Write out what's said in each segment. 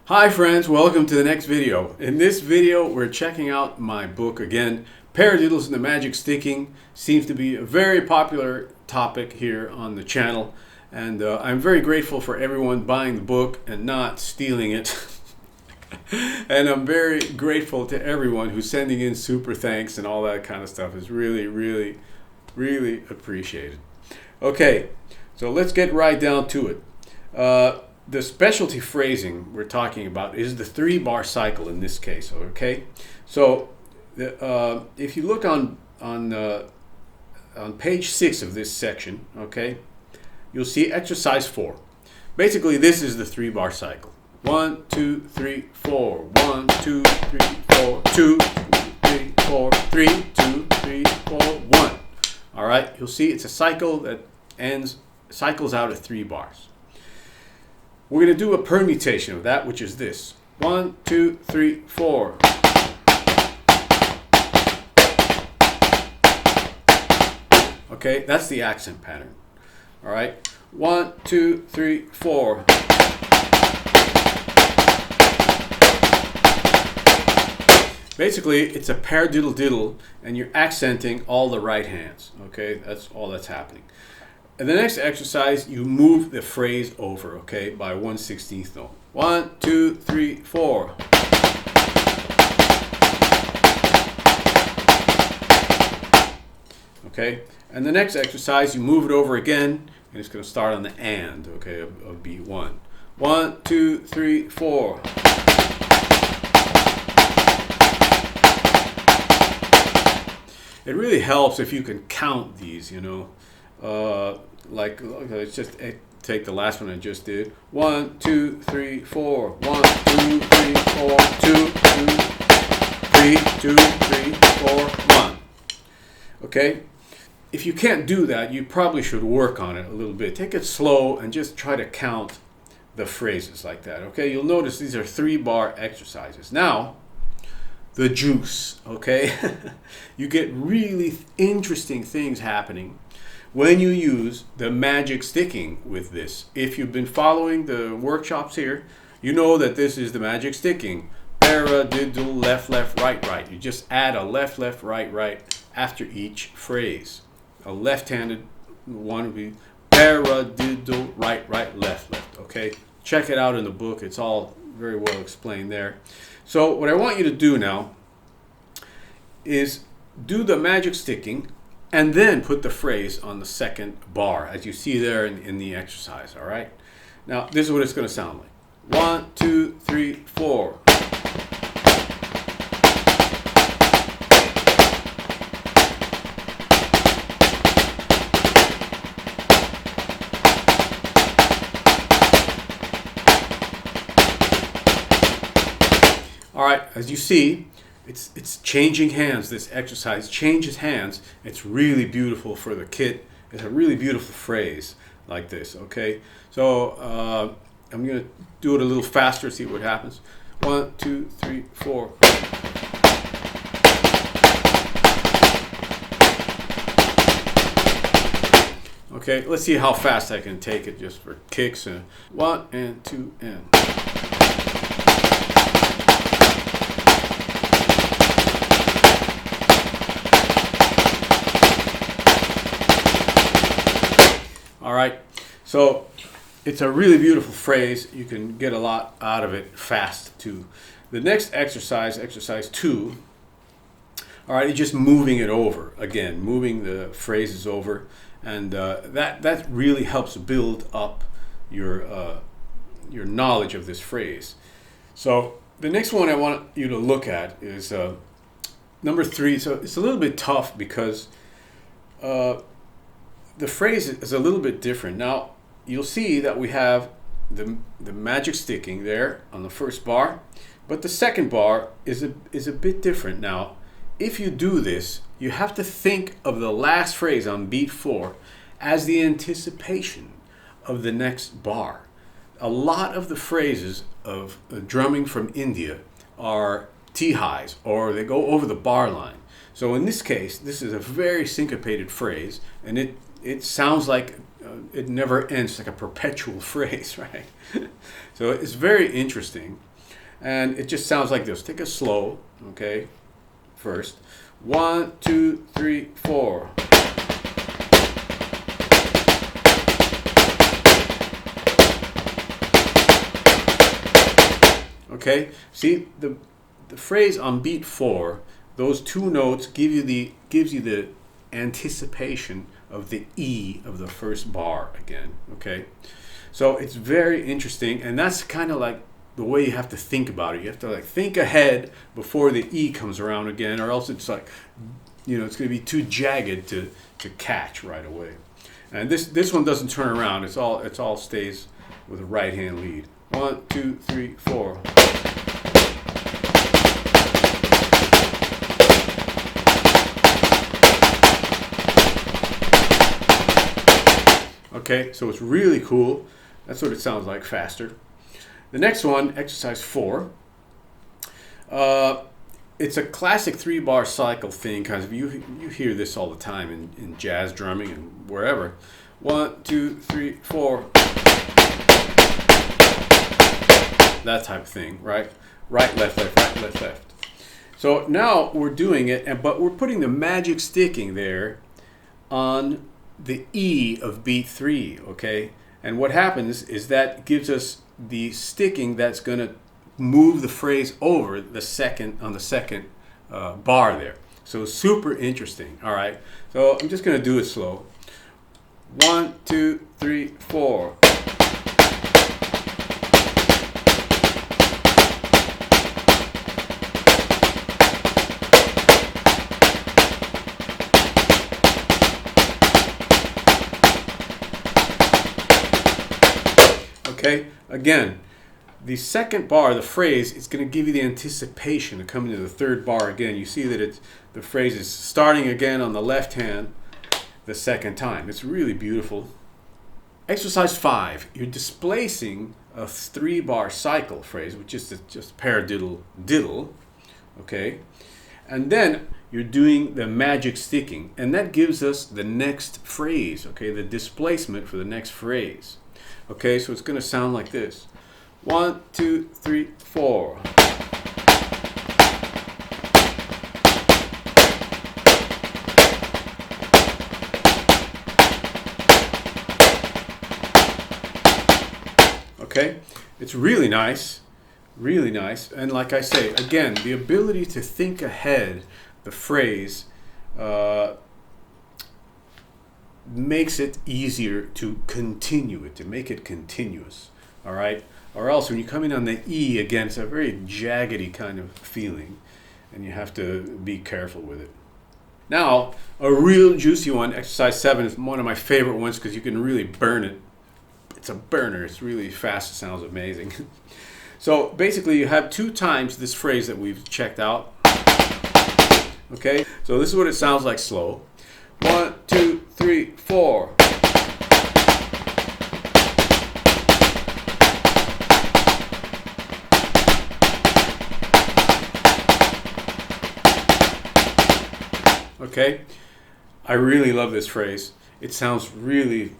Hi friends, welcome to the next video. In this video we're checking out my book again, Paradiddles and the Magic Sticking. Seems to be a very popular topic here on the channel, and I'm very grateful for everyone buying the book and not stealing it. And I'm very grateful to everyone who's sending in super thanks and all that kind of stuff. Is really appreciated. Okay, so let's get right down to it. The specialty phrasing we're talking about is the 3-bar cycle in this case. Okay, so if you look on page 6 of this section, okay, you'll see exercise 4. Basically, this is the 3-bar cycle. 1, 2, 3, 4. 1, 2, 3, 4. 2, 3, 4. 3, 2, 3, 4. 1. All right, you'll see it's a cycle that cycles out at 3 bars. We're going to do a permutation of that, which is this. 1, 2, 3, 4. Okay, that's the accent pattern. All right. 1, 2, 3, 4. Basically, it's a paradiddle-diddle, and you're accenting all the right hands. Okay, that's all that's happening. In the next exercise, you move the phrase over, okay, by 1/16th note. 1, 2, 3, 4. Okay, and the next exercise, you move it over again, and it's going to start on the and, okay, of beat 1. 1, 2, 3, 4. It really helps if you can count these, you know. Let's just take the last one I just did. 1, 2, 3, 4. 1, 2, 3, 4. 2, 3, 2, 3, 4, 1. Okay? If you can't do that, you probably should work on it a little bit. Take it slow and just try to count the phrases like that. Okay? You'll notice these are 3-bar exercises. Now, the juice, okay? You get really interesting things happening when you use the magic sticking with this. If you've been following the workshops here, you know that this is the magic sticking. Paradiddle, left, left, right, right. You just add a left, left, right, right after each phrase. A left-handed one would be paradiddle, right, right, left, left, okay? Check it out in the book. It's all very well explained there. So what I want you to do now is do the magic sticking and then put the phrase on the second bar, as you see there in the exercise, all right? Now, this is what it's going to sound like. 1, 2, 3, 4. All right, as you see, it's changing hands. This exercise changes hands. It's really beautiful for the kit. It's a really beautiful phrase like this, okay? So I'm going to do it a little faster, see what happens. 1, 2, 3, 4. Okay, let's see how fast I can take it just for kicks. 1 and 2 and. All right, so it's a really beautiful phrase. You can get a lot out of it fast too. The next exercise, exercise 2, all right, you're just moving it over again, moving the phrases over, and that really helps build up your knowledge of this phrase. So the next one I want you to look at is number 3. So it's a little bit tough because the phrase is a little bit different. Now, you'll see that we have the magic sticking there on the first bar, but the second bar is a bit different. Now, if you do this, you have to think of the last phrase on beat 4 as the anticipation of the next bar. A lot of the phrases of drumming from India are T-highs, or they go over the bar line. So in this case, this is a very syncopated phrase, and it sounds like it never ends, like a perpetual phrase, right? So it's very interesting. And it just sounds like this. Take it slow, okay, first. 1, 2, 3, 4. Okay, see the phrase on beat 4, those two notes gives you the anticipation of the E of the first bar again. Okay, so it's very interesting, and that's kind of like the way you have to think about it. You have to like think ahead before the E comes around again, or else it's like, you know, it's going to be too jagged to catch right away. And this one doesn't turn around. It all stays with a right hand lead. 1, 2, 3, 4. Okay, so it's really cool. That's what it sounds like faster. The next one, exercise 4. It's a classic 3-bar cycle thing, kind of. You hear this all the time in jazz drumming and wherever. 1, 2, 3, 4. That type of thing, right? Right, left, left, right, left, left. So now we're doing it, but we're putting the magic sticking there on the E of beat 3, okay? And what happens is that gives us the sticking that's going to move the phrase over on the second bar there. So super interesting. All right. So I'm just going to do it slow. 1, 2, 3, 4. Okay, again, the second bar, the phrase, is going to give you the anticipation of coming to the third bar again. You see that the phrase is starting again on the left hand the second time. It's really beautiful. Exercise 5, you're displacing a 3-bar cycle phrase, which is just paradiddle diddle, okay? And then you're doing the magic sticking, and that gives us the next phrase, okay, the displacement for the next phrase. Okay, so it's going to sound like this. 1, 2, 3, 4. Okay, it's really nice, really nice. And like I say, again, the ability to think ahead the phrase makes it easier to continue it, to make it continuous, all right? Or else when you come in on the E, again, it's a very jaggedy kind of feeling, and you have to be careful with it. Now, a real juicy one, exercise 7, is one of my favorite ones because you can really burn it. It's a burner. It's really fast. It sounds amazing. So basically, you have 2 times this phrase that we've checked out. Okay, so this is what it sounds like slow. 1, 2, 3, 4. Okay, I really love this phrase. It sounds really,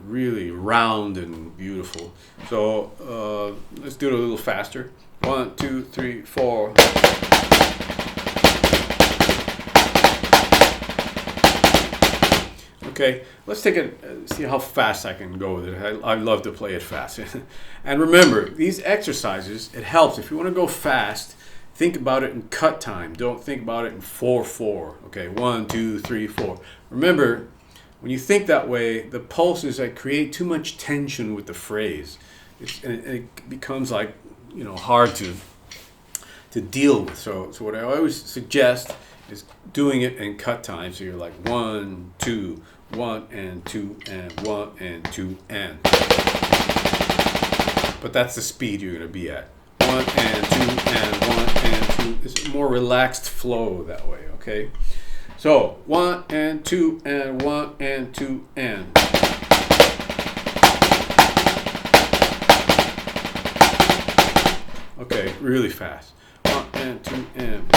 really round and beautiful. So let's do it a little faster. 1, 2, 3, 4. Okay, let's take it, see how fast I can go with it. I love to play it fast. And remember, these exercises, it helps. If you want to go fast, think about it in cut time. Don't think about it in 4/4. Okay, 1, 2, 3, 4. Remember, when you think that way, the pulses that create too much tension with the phrase. It becomes like, you know, hard to deal with. So what I always suggest is doing it in cut time. So you're like 1, 2, 1 and 2 and 1 and 2 and. But that's the speed you're going to be at. 1 and 2 and 1 and 2. It's a more relaxed flow that way, okay? So 1 and 2 and 1 and 2 and. Okay, really fast. 1 and 2 and.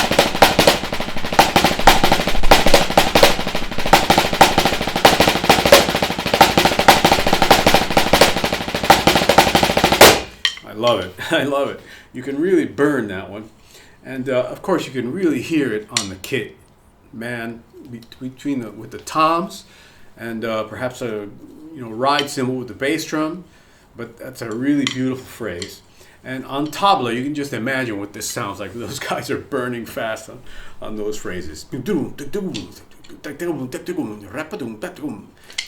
I love it. I love it. You can really burn that one. And of course, you can really hear it on the kit. Man, between with the toms and perhaps a ride cymbal with the bass drum. But that's a really beautiful phrase. And on tabla, you can just imagine what this sounds like. Those guys are burning fast on those phrases.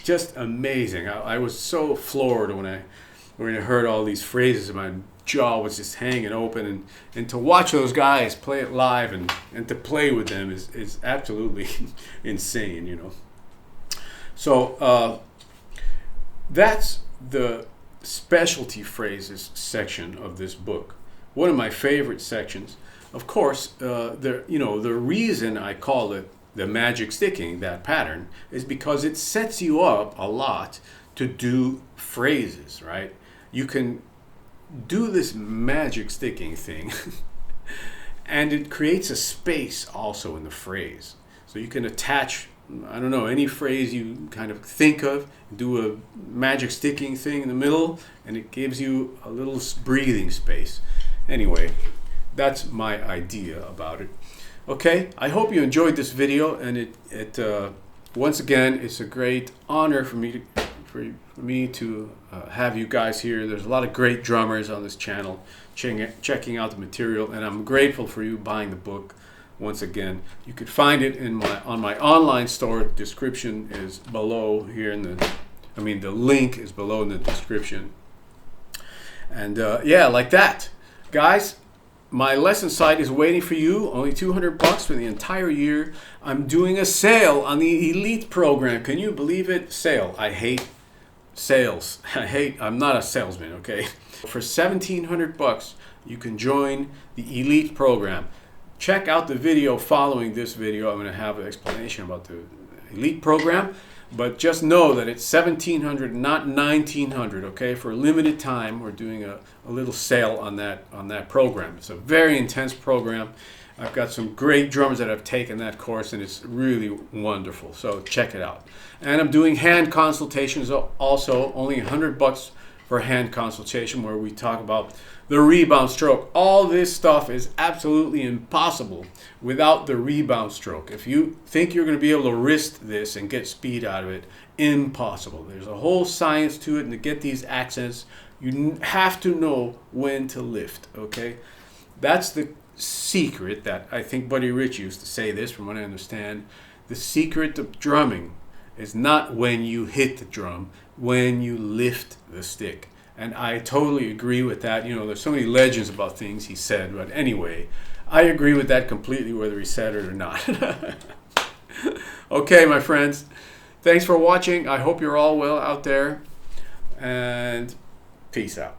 Just amazing. I was so floored when I heard all these phrases. My jaw was just hanging open. And to watch those guys play it live and to play with them is absolutely insane, So that's the specialty phrases section of this book. One of my favorite sections. Of course, the reason I call it the magic sticking, that pattern, is because it sets you up a lot to do phrases, right? You can do this magic sticking thing and it creates a space also in the phrase. So you can attach, I don't know, any phrase you kind of think of, do a magic sticking thing in the middle, and it gives you a little breathing space. Anyway, that's my idea about it. Okay, I hope you enjoyed this video, and once again, it's a great honor for me to have you guys here. There's a lot of great drummers on this channel checking out the material, and I'm grateful for you buying the book. Once again, you could find it on my online store. The description is below here the link is below in the description. And yeah, like that. Guys, my lesson site is waiting for you. Only $200 for the entire year. I'm doing a sale on the Elite program. Can you believe it? Sale. I hate sales. I'm not a salesman, okay? For $1,700, you can join the Elite program. Check out the video following this video. I'm going to have an explanation about the Elite program, but just know that it's $1,700, not $1,900. Okay, for a limited time, we're doing a little sale on that program. It's a very intense program. I've got some great drummers that have taken that course, and it's really wonderful. So check it out. And I'm doing hand consultations also. Only $100 for a hand consultation, where we talk about the rebound stroke. All this stuff is absolutely impossible without the rebound stroke. If you think you're going to be able to wrist this and get speed out of it, impossible. There's a whole science to it, and to get these accents, you have to know when to lift, okay? That's the secret that I think Buddy Rich used to say this, from what I understand. The secret of drumming is not when you hit the drum, when you lift the stick. And I totally agree with that. There's so many legends about things he said, but anyway, I agree with that completely, whether he said it or not. Okay, my friends, thanks for watching. I hope you're all well out there, and peace out.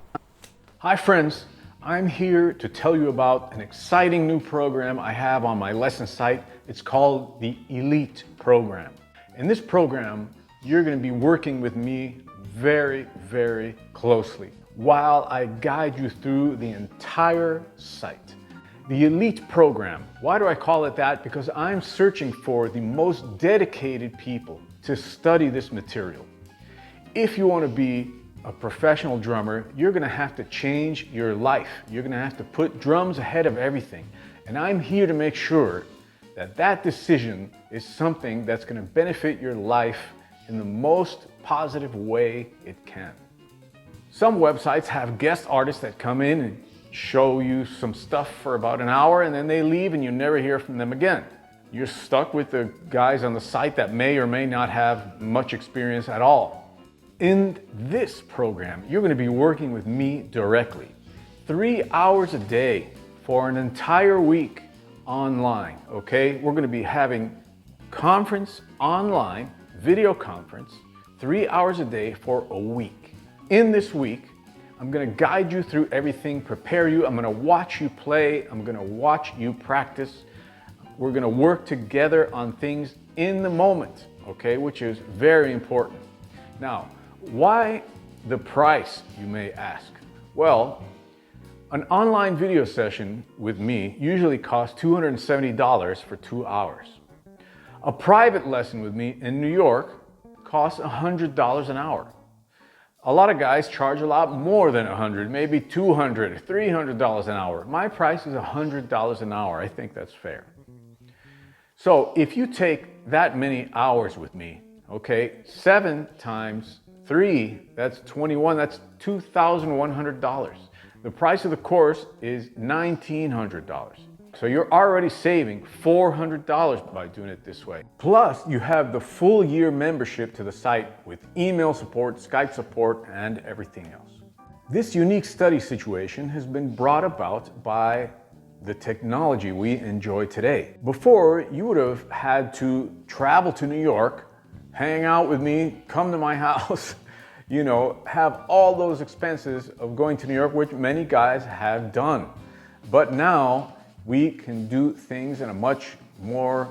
Hi friends, I'm here to tell you about an exciting new program I have on my lesson site. It's called the Elite program. In this program, you're going to be working with me very, very closely while I guide you through the entire site. The Elite program, why do I call it that? Because I'm searching for the most dedicated people to study this material. If you want to be a professional drummer, you're going to have to change your life. You're going to have to put drums ahead of everything. And I'm here to make sure that that decision is something that's going to benefit your life in the most positive way it can. Some websites have guest artists that come in and show you some stuff for about an hour, and then they leave and you never hear from them again. You're stuck with the guys on the site that may or may not have much experience at all. In this program, you're going to be working with me directly, 3 hours a day for an entire week online, okay? We're going to be having conference online, video conference, 3 hours a day for a week. In this week, I'm going to guide you through everything, prepare you. I'm going to watch you play. I'm going to watch you practice. We're going to work together on things in the moment, okay, which is very important. Now, why the price, you may ask? Well, an online video session with me usually costs $270 for 2 hours. A private lesson with me in New York costs $100 an hour. A lot of guys charge a lot more than $100, maybe $200, $300 an hour. My price is $100 an hour. I think that's fair. So if you take that many hours with me, okay, 7 times 3, that's 21, that's $2,100. The price of the course is $1,900. So you're already saving $400 by doing it this way. Plus, you have the full year membership to the site with email support, Skype support, and everything else. This unique study situation has been brought about by the technology we enjoy today. Before, you would have had to travel to New York, hang out with me, come to my house, you know, have all those expenses of going to New York, which many guys have done. But now, we can do things in a much more,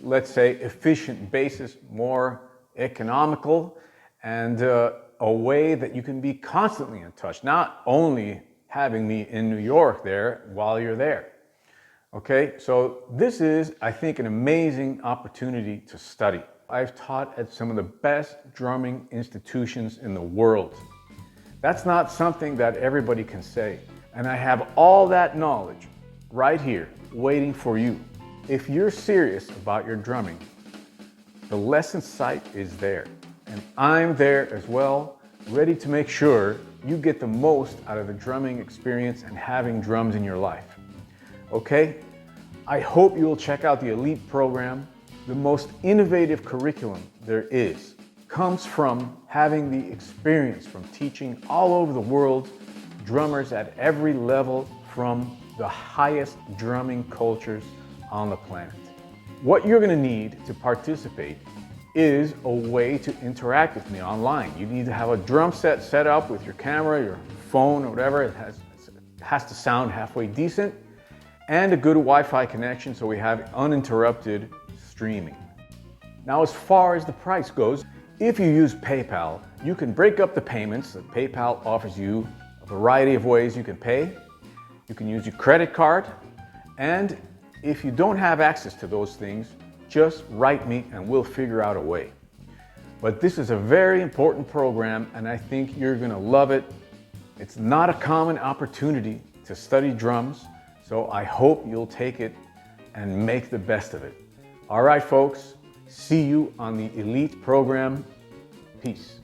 let's say, efficient basis, more economical, and a way that you can be constantly in touch, not only having me in New York there while you're there. Okay, so this is, I think, an amazing opportunity to study. I've taught at some of the best drumming institutions in the world. That's not something that everybody can say. And I have all that knowledge right here, waiting for you. If you're serious about your drumming, the lesson site is there. And I'm there as well, ready to make sure you get the most out of the drumming experience and having drums in your life. Okay? I hope you'll check out the Elite program. The most innovative curriculum there is comes from having the experience from teaching all over the world, drummers at every level from the highest drumming cultures on the planet. What you're gonna need to participate is a way to interact with me online. You need to have a drum set up with your camera, your phone, or whatever. It has to sound halfway decent, and a good Wi-Fi connection so we have uninterrupted streaming. Now, as far as the price goes, if you use PayPal, you can break up the payments. PayPal offers you a variety of ways you can pay. You can use your credit card, and if you don't have access to those things, just write me and we'll figure out a way. But this is a very important program and I think you're gonna love it. It's not a common opportunity to study drums, so I hope you'll take it and make the best of it. All right, folks, see you on the Elite program. Peace.